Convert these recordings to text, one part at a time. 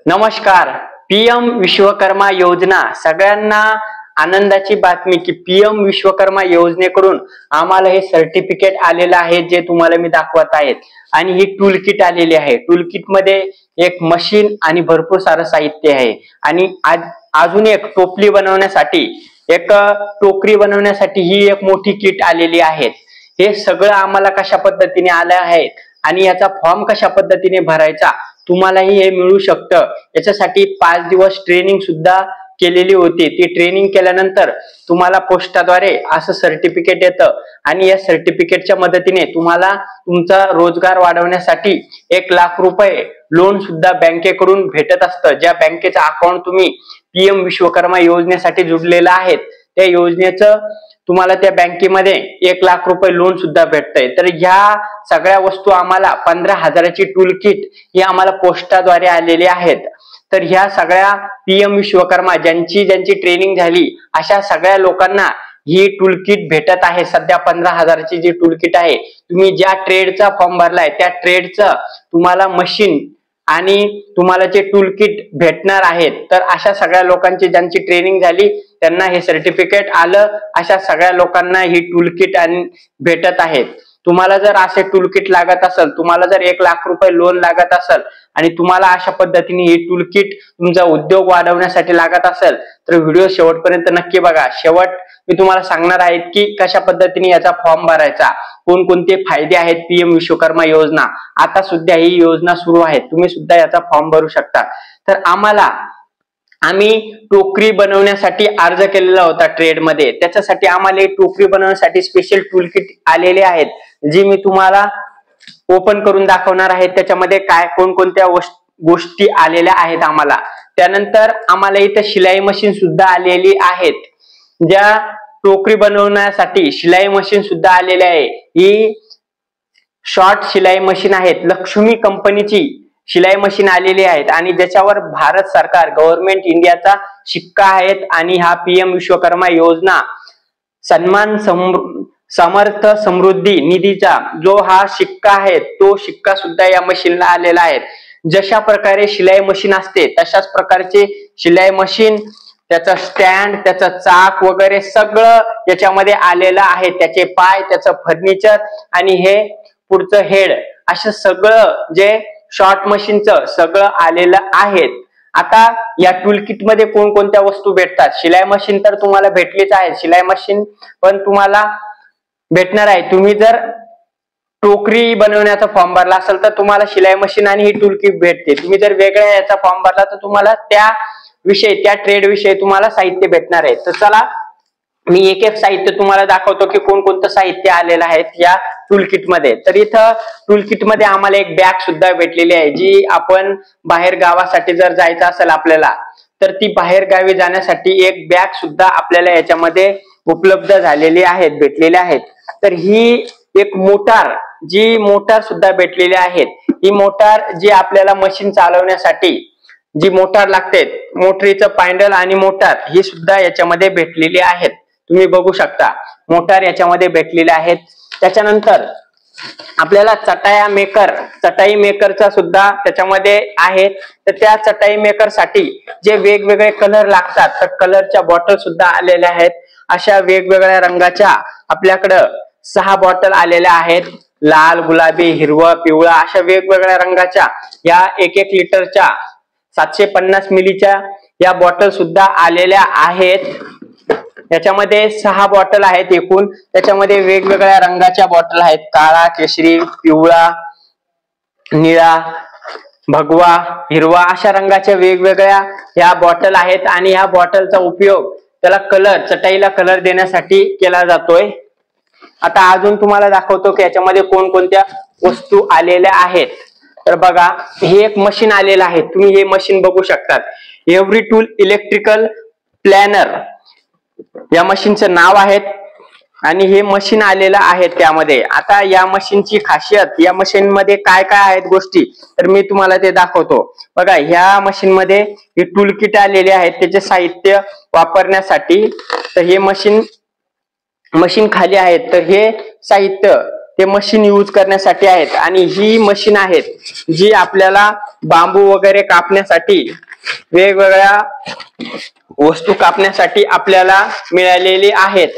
नमस्कार. पीएम विश्वकर्मा योजना सगळ्यांना आनंदाची बातमी की पीएम विश्वकर्मा योजनेकडून आम्हाला हे सर्टिफिकेट आलेलं आहे जे तुम्हाला मी दाखवत आहेत आणि ही टूल किट आलेली आहे. टूल किट मध्ये एक मशीन आणि भरपूर सारं साहित्य आहे आणि अजून एक टोपली बनवण्यासाठी एक टोकरी बनवण्यासाठी ही एक मोठी किट आलेली आहे. हे सगळं आम्हाला कशा पद्धतीने आलं आहे आणि याचा फॉर्म कशा पद्धतीने भरायचा तुम्हालाही हे मिळू शकतं. याच्यासाठी 5 दिवस ट्रेनिंग सुद्धा केलेली होती. ती ट्रेनिंग केल्यानंतर तुम्हाला पोस्टाद्वारे असं सर्टिफिकेट येतं आणि या सर्टिफिकेटच्या मदतीने तुम्हाला तुमचा रोजगार वाढवण्यासाठी 1 लाख रुपये लोन सुद्धा बँकेकडून भेटत असतं. ज्या बँकेचं अकाउंट तुम्ही पीएम विश्वकर्मा योजनेसाठी जोडलेलं आहे त्या योजनेचं तुम्हाला त्या बँकेमध्ये 1 लाख रुपये लोन सुद्धा भेटतंय. तर ह्या सगळ्या वस्तू आम्हाला 15,000ची टूल किट ही आम्हाला पोस्टाद्वारे आलेली आहेत. तर ह्या सगळ्या पीएम विश्वकर्मा ज्यांची ट्रेनिंग झाली अशा सगळ्या लोकांना ही टूल किट भेटत आहे. सध्या 15,000ची जी टूल किट आहे, तुम्ही ज्या ट्रेडचा फॉर्म भरलाय त्या ट्रेडचं तुम्हाला मशीन आणि तुम्हाला जे टूल किट भेटणार आहेत. तर अशा सगळ्या लोकांची ज्यांची ट्रेनिंग झाली त्यांना हे सर्टिफिकेट आलं. अशा सगळ्या लोकांना ही टूल किट आणि भेटत आहेत. तुम्हाला जर असे टूल किट लागत असेल, तुम्हाला जर 1 लाख रुपये लोन लागत असेल आणि तुम्हाला अशा पद्धतीने ही टूल किट तुमचा उद्योग वाढवण्यासाठी लागत असेल तर व्हिडिओ शेवटपर्यंत नक्की बघा. शेवट मी तुम्हाला सांगणार आहे की कशा पद्धतीने याचा फॉर्म भरायचा, कोणकोणते फायदे आहेत पीएम विश्वकर्मा योजना. आता सुद्धा ही योजना सुरू आहे, तुम्ही सुद्धा याचा फॉर्म भरू शकता. तर आम्ही टोकरी बनवण्यासाठी अर्ज केलेला होता ट्रेड मध्ये. त्याच्यासाठी आम्हाला टोकरी बनवण्यासाठी स्पेशल टूल किट आलेले आहेत जी मी तुम्हाला ओपन करून दाखवणार आहे. त्याच्यामध्ये काय कोणकोणत्या गोष्टी आलेल्या आहेत आम्हाला. त्यानंतर आम्हाला इथे शिलाई मशीन सुद्धा आलेली आहेत. ज्या टोकरी बनवण्यासाठी शिलाई मशीन सुद्धा आलेली आहे. ही शॉर्ट शिलाई मशीन आहेत. लक्ष्मी कंपनीची शिलाई मशीन आलेली आहेत आणि ज्याच्यावर भारत सरकार गव्हर्नमेंट इंडियाचा शिक्का आहेत. आणि हा पीएम विश्वकर्मा योजना सन्मान समर्थ समृद्धी निधीचा जो हा शिक्का आहे तो शिक्का सुद्धा या मशीनला आलेला आहे. जशा प्रकारे शिलाई मशीन असते तशाच प्रकारचे शिलाई मशीन, त्याचा स्टँड, त्याचा चाक वगैरे सगळं याच्यामध्ये आलेलं आहे. त्याचे पाय, त्याचं फर्निचर आणि हे पुढचं हेड असं सगळं जे शॉर्ट मशीनचं सगळं आलेलं आहे. आता या टूल किट मध्ये कोणकोणत्या वस्तू भेटतात. शिलाई मशीन तर तुम्हाला भेटलीच आहे. शिलाई मशीन पण तुम्हाला भेटणार आहे. तुम्ही जर टोकरी बनवण्याचा फॉर्म भरला असेल तर तुम्हाला शिलाई मशीन आणि ही टूल किट भेटते. तुम्ही जर वेगळ्या याचा फॉर्म भरला तर तुम्हाला त्या ट्रेड विषयी तुम्हाला साहित्य भेटणार आहे. तर चला मी एक साहित्य तुम्हाला दाखवतो की कोणकोणतं साहित्य आलेलं आहे या टूल किट मध्ये. तर इथं टूल किट मध्ये आम्हाला एक बॅग सुद्धा भेटलेली आहे जी आपण बाहेर गावासाठी जर जायचं असेल आपल्याला तर ती बाहेर गावी जाण्यासाठी एक बॅग सुद्धा आपल्याला याच्यामध्ये उपलब्ध झालेली आहेत, भेटलेली आहेत. तर ही एक मोटार सुद्धा भेटलेली आहेत. ही मोटार जी आपल्याला मशीन चालवण्यासाठी जी मोटार लागते, मोटरीचं पॅन्डल आणि मोटार ही सुद्धा याच्यामध्ये भेटलेली आहेत. तुम्ही बघू शकता मोटार याच्यामध्ये भेटलेले आहेत. त्याच्यानंतर आपल्याला चटाई मेकरचा सुद्धा त्याच्यामध्ये आहे. तर त्या चटाई मेकर साठी जे वेगवेगळे कलर लागतात तर कलरच्या बॉटल सुद्धा आलेल्या आहेत. अशा वेगवेगळ्या रंगाच्या आपल्याकडं 6 बॉटल आलेल्या आहेत. लाल, गुलाबी, हिरवा, पिवळा अशा वेगवेगळ्या रंगाच्या या 1-1 लिटरच्या 750 मिलीच्या या बॉटल सुद्धा आलेल्या आहेत. याच्यामध्ये 6 बॉटल आहेत एकूण. त्याच्यामध्ये वेगवेगळ्या रंगाच्या बॉटल आहेत. काळा, केशरी, पिवळा, निळा, भगवा, हिरवा अशा रंगाच्या वेगवेगळ्या या बॉटल आहेत. आणि या बॉटलचा उपयोग त्याला चटाईला कलर देण्यासाठी केला जातोय. आता अजून तुम्हाला दाखवतो की याच्यामध्ये कोणकोणत्या वस्तू आलेल्या आहेत. तर बघा हे एक मशीन आलेलं आहे. तुम्ही हे मशीन बघू शकतात. एव्हरी टूल इलेक्ट्रिकल प्लॅनर या मशीनचं नाव आहे आणि हे मशीन आलेलं आहे त्यामध्ये. आता या मशीनची खासियत, या मशीन मध्ये काय काय आहेत गोष्टी तर मी तुम्हाला ते दाखवतो. बघा ह्या मशीन मध्ये हे टूल किट आलेले आहेत त्याचे साहित्य वापरण्यासाठी. तर हे मशीन खाली आहेत. तर हे साहित्य ते मशीन यूज करण्यासाठी आहेत आणि ही मशीन आहेत जी आपल्याला बांबू वगैरे कापण्यासाठी, वेगवेगळ्या वस्तू कापण्यासाठी आपल्याला मिळालेली आहेत.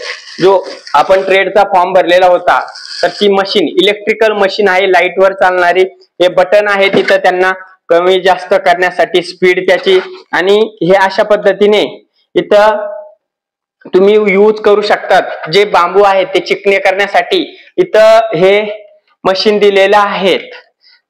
जो आपण ट्रेडचा फॉर्म भरलेला होता तर ती मशीन इलेक्ट्रिकल मशीन आहे, लाईटवर चालणारी. हे बटन आहे तिथं त्यांना कमी जास्त करण्यासाठी स्पीड त्याची, आणि हे अशा पद्धतीने इथं तुम्ही यूज करू शकतात. जे बांबू आहेत ते चिकणे करण्यासाठी इथं हे मशीन दिलेलं आहेत.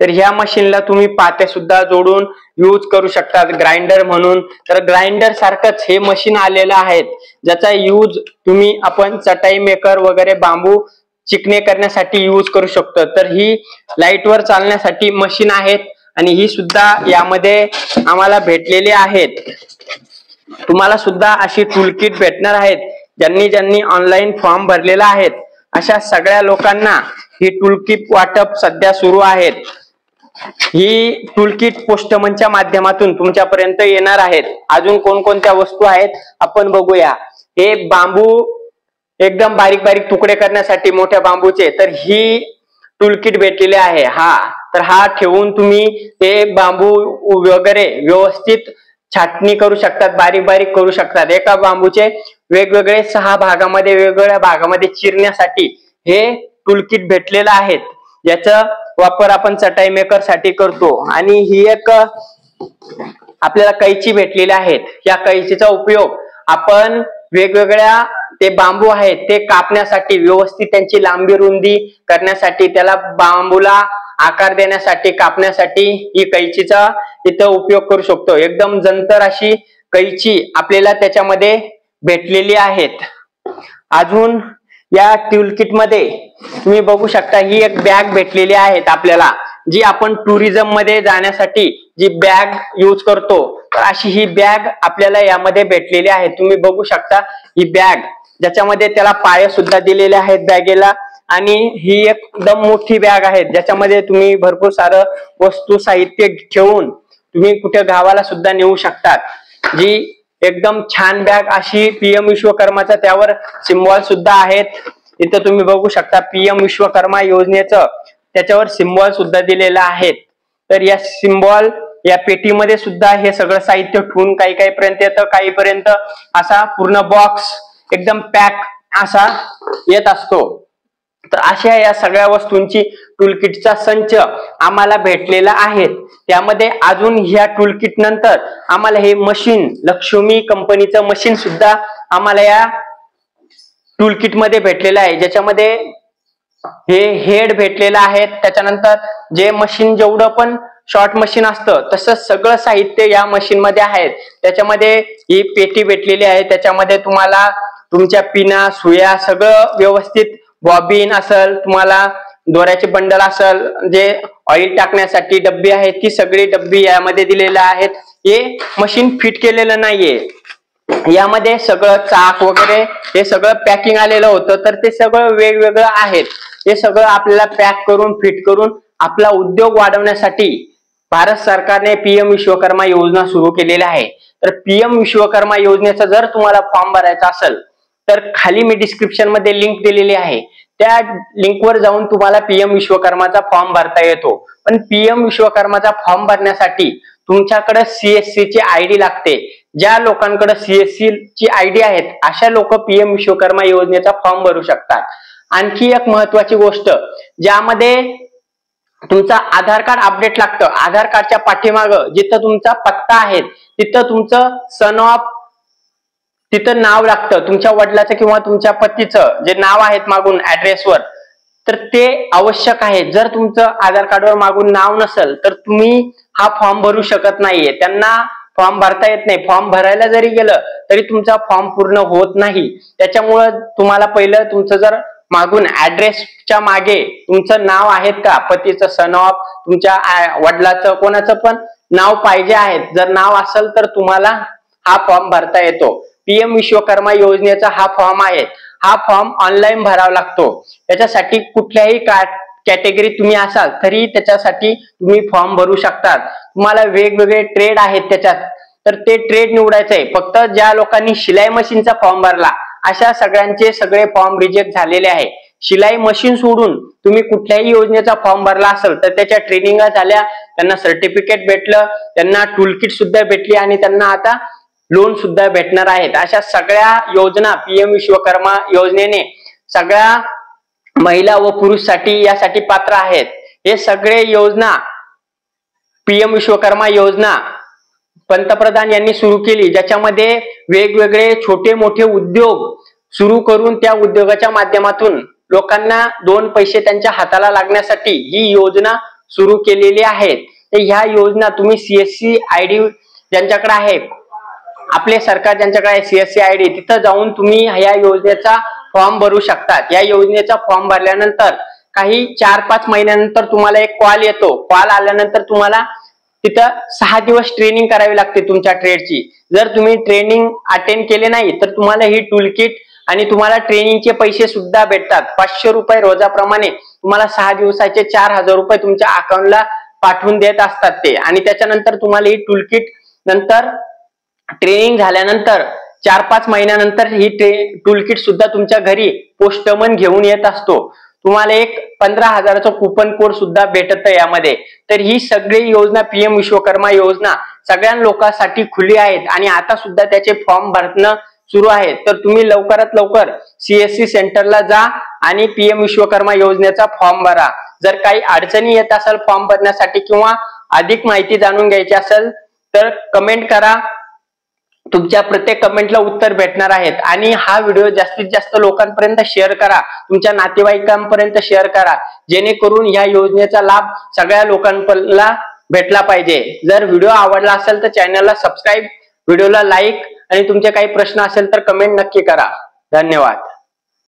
तर ह्या मशीनला तुम्ही पाते सुद्धा जोडून यूज करू शकतात ग्राइंडर म्हणून. तर ग्राइंडर सारखंच हे मशीन आलेलं आहे ज्याचा यूज तुम्ही आपण चटाई मेकर वगैरे बांबू चिकणे करण्यासाठी यूज करू शकतो. तर ही लाईटवर चालण्यासाठी मशीन आहेत आणि ही सुद्धा यामध्ये आम्हाला भेटलेली आहेत. तुम्हाला सुद्धा अशी टूलकिट भेटणार आहेत. ज्यांनी ऑनलाईन फॉर्म भरलेला आहेत अशा सगळ्या लोकांना ही टूलकिट वाटप सध्या सुरू आहेत. ही टूलकिट पोस्टमनच्या माध्यमातून तुमच्यापर्यंत येणार आहेत. अजून कोणकोणत्या वस्तू आहेत आपण बघूया. हे बांबू एकदम बारीक बारीक तुकडे करण्यासाठी मोठ्या बांबूचे, तर ही टूलकिट भेटलेली आहे. तर हा ठेवून तुम्ही ते बांबू वगैरे व्यवस्थित छाटणी करू शकतात, बारीक बारीक करू शकतात. एका बांबूचे वेगवेगळे 6 भागामध्ये, वेगवेगळ्या भागामध्ये चिरण्यासाठी हे टूलकिट भेटलेलं आहे. याचा वापर आपण चटाई मेकर साठी करतो. आणि ही एक आपल्याला कैची भेटलेली आहेत. या कैचीचा उपयोग आपण वेगवेगळ्या ते बांबू आहेत ते कापण्यासाठी, व्यवस्थित त्यांची लांबी रुंदी करण्यासाठी, त्याला बांबूला आकार देण्यासाठी, कापण्यासाठी ही कैचीचा इथं उपयोग करू शकतो. एकदम जंतर अशी कैची आपल्याला त्याच्यामध्ये भेटलेली आहेत. अजून या टूलकिट मध्ये तुम्ही बघू शकता ही एक बॅग भेटलेली आहे आपल्याला, जी आपण टुरिझम मध्ये जाण्यासाठी जी बॅग यूज करतो. तर अशी ही बॅग आपल्याला यामध्ये भेटलेली आहे. तुम्ही बघू शकता ही बॅग, ज्याच्यामध्ये त्याला पाय सुद्धा दिलेले आहेत बॅगेला. आणि ही एकदम मोठी बॅग आहे ज्याच्यामध्ये तुम्ही भरपूर सारं वस्तू साहित्य ठेवून तुम्ही कुठे गावाला सुद्धा नेऊ शकतात. जी एकदम छान बॅग अशी PM विश्वकर्माचा त्यावर सिम्बॉल सुद्धा आहेत. इथं तुम्ही बघू शकता PM विश्वकर्मा योजनेचं त्याच्यावर सिम्बॉल सुद्धा दिलेलं आहे. तर या सिम्बॉल या पेटीमध्ये सुद्धा हे सगळं साहित्य ठेवून काही पर्यंत येतं, काही पर्यंत असा पूर्ण बॉक्स एकदम पॅक असा येत असतो. तर अशा या सगळ्या वस्तूंची टूलकिटचा संच आम्हाला भेटलेला आहे. त्यामध्ये अजून ह्या टूलकिट नंतर आम्हाला हे मशीन, लक्ष्मी कंपनीचं मशीन सुद्धा आम्हाला या टूलकिट मध्ये भेटलेलं आहे, ज्याच्यामध्ये हे हेड भेटलेलं आहे. त्याच्यानंतर जे मशीन जेवढं पण शॉर्ट मशीन असतं तसंच सगळं साहित्य या मशीन मध्ये आहे. त्याच्यामध्ये ही पेटी भेटलेली आहे, त्याच्यामध्ये तुम्हाला तुमच्या पिना, सुया सगळं व्यवस्थित, बॉबिन असेल, तुम्हाला दोऱ्याचे बंडल असेल, जे ऑइल टाकण्यासाठी डब्बी आहेत ती सगळी डब्बी यामध्ये दिलेल्या आहेत. हे मशीन फिट केलेलं नाहीये, यामध्ये सगळं चाक वगैरे हे सगळं पॅकिंग आलेलं होतं. तर ते सगळं वेगवेगळं आहेत. हे सगळं आपल्याला पॅक करून फिट करून आपला उद्योग वाढवण्यासाठी भारत सरकारने PM विश्वकर्मा योजना सुरू केलेली आहे. तर PM विश्वकर्मा योजनेचा जर तुम्हाला फॉर्म भरायचा असेल तर खाली मी डिस्क्रिप्शन मध्ये लिंक दिलेली आहे. त्या लिंकवर जाऊन तुम्हाला PM विश्वकर्माचा फॉर्म भरता येतो. पण PM विश्वकर्माचा फॉर्म भरण्यासाठी तुमच्याकडे CSC ची ID लागते. ज्या लोकांकडे CSC ची ID आहेत अशा लोक PM विश्वकर्मा योजनेचा फॉर्म भरू शकतात. आणखी एक महत्वाची गोष्ट, ज्यामध्ये तुमचा आधार कार्ड अपडेट लागतं. आधार कार्डच्या पाठीमागं जिथं तुमचा पत्ता आहे तिथं तुमचं सन ऑफ तिथं नाव लागतं, तुमच्या वडिलाचं किंवा तुमच्या पतीचं जे नाव आहेत मागून ऍड्रेसवर, तर ते आवश्यक आहे. जर तुमचं आधार कार्डवर मागून नाव नसेल तर तुम्ही हा फॉर्म भरू शकत नाहीये. त्यांना फॉर्म भरता येत नाही. फॉर्म भरायला जरी गेलं तरी तुमचा फॉर्म पूर्ण होत नाही. त्याच्यामुळं तुम्हाला पहिलं तुमचं जर मागून ऍड्रेसच्या मागे तुमचं नाव आहेत का, पतीचं, सन ऑफ, तुमच्या वडिलाचं, कोणाचं पण नाव पाहिजे आहे. जर नाव असेल तर तुम्हाला हा फॉर्म भरता येतो. PM विश्वकर्मा योजनेचा हा फॉर्म आहे. हा फॉर्म ऑनलाईन भरावा लागतो. त्याच्यासाठी कुठल्याही कॅटेगरी तुम्ही असाल तरी त्याच्यासाठी तुम्ही फॉर्म भरू शकतात. तुम्हाला वेगवेगळे ट्रेड आहेत त्याच्यात, तर ते ट्रेड निवडायचं आहे. फक्त ज्या लोकांनी शिलाई मशीनचा फॉर्म भरला अशा सगळ्यांचे सगळे फॉर्म रिजेक्ट झालेले आहे. शिलाई मशीन सोडून तुम्ही कुठल्याही योजनेचा फॉर्म भरला असेल तर त्याच्या ट्रेनिंग झाल्या, त्यांना सर्टिफिकेट भेटलं, त्यांना टूल किट सुद्धा भेटली आणि त्यांना आता लोन सुद्धा भेटणार आहेत. अशा सगळ्या योजना पीएम विश्वकर्मा योजनेने सगळ्या महिला व पुरुषसाठी यासाठी पात्र आहेत. हे सगळे योजना पीएम विश्वकर्मा योजना पंतप्रधान यांनी सुरू केली, ज्याच्यामध्ये वेगवेगळे छोटे मोठे उद्योग सुरू करून त्या उद्योगाच्या माध्यमातून लोकांना दोन पैसे त्यांच्या हाताला लागण्यासाठी ही योजना सुरू केलेली आहे. तर ह्या योजना तुम्ही CSC ID ज्यांच्याकडे आहे, आपले सरकार ज्यांच्याकडे आहे CSC ID, तिथं जाऊन तुम्ही या योजनेचा फॉर्म भरू शकतात. या योजनेचा फॉर्म भरल्यानंतर काही 4-5 महिन्यानंतर तुम्हाला एक कॉल येतो. कॉल आल्यानंतर तुम्हाला तिथं 6 दिवस ट्रेनिंग करावी लागते तुमच्या ट्रेडची. जर तुम्ही ट्रेनिंग अटेंड केले नाही तर तुम्हाला ही टूल किट आणि तुम्हाला ट्रेनिंगचे पैसे सुद्धा भेटतात. 500 रुपये रोजाप्रमाणे तुम्हाला 6 दिवसाचे 4000 रुपये तुमच्या अकाउंटला पाठवून देत असतात ते. आणि त्याच्यानंतर तुम्हाला ही टूल किट नंतर ट्रेनिंग झाल्यानंतर 4-5 महिन्यानंतर ही टूल किट सुद्धा तुमच्या घरी पोस्टमन घेऊन येत असतो. तुम्हाला एक 15,000चा कुपन कोड सुद्धा भेटत यामध्ये. तर ही सगळी योजना पीएम विश्वकर्मा योजना सगळ्या लोकांसाठी खुली आहेत आणि आता सुद्धा त्याचे फॉर्म भरणं सुरू आहे. तर तुम्ही लवकरात लवकर CSC सेंटरला जा आणि पीएम विश्वकर्मा योजनेचा फॉर्म भरा. जर काही अडचणी येत असेल फॉर्म भरण्यासाठी किंवा अधिक माहिती जाणून घ्यायची असेल तर कमेंट करा. तुमच्या प्रत्येक कमेंटला उत्तर भेटणार आहेत. आणि हा व्हिडिओ जास्तीत जास्त लोकांपर्यंत शेअर करा, तुमच्या नातेवाईकांपर्यंत शेअर करा, जेणेकरून या योजनेचा लाभ सगळ्या लोकांना भेटला पाहिजे. जर व्हिडिओ आवडला असेल तर चॅनलला सबस्क्राईब, व्हिडिओला लाईक आणि तुमचे काही प्रश्न असेल तर कमेंट नक्की करा. धन्यवाद.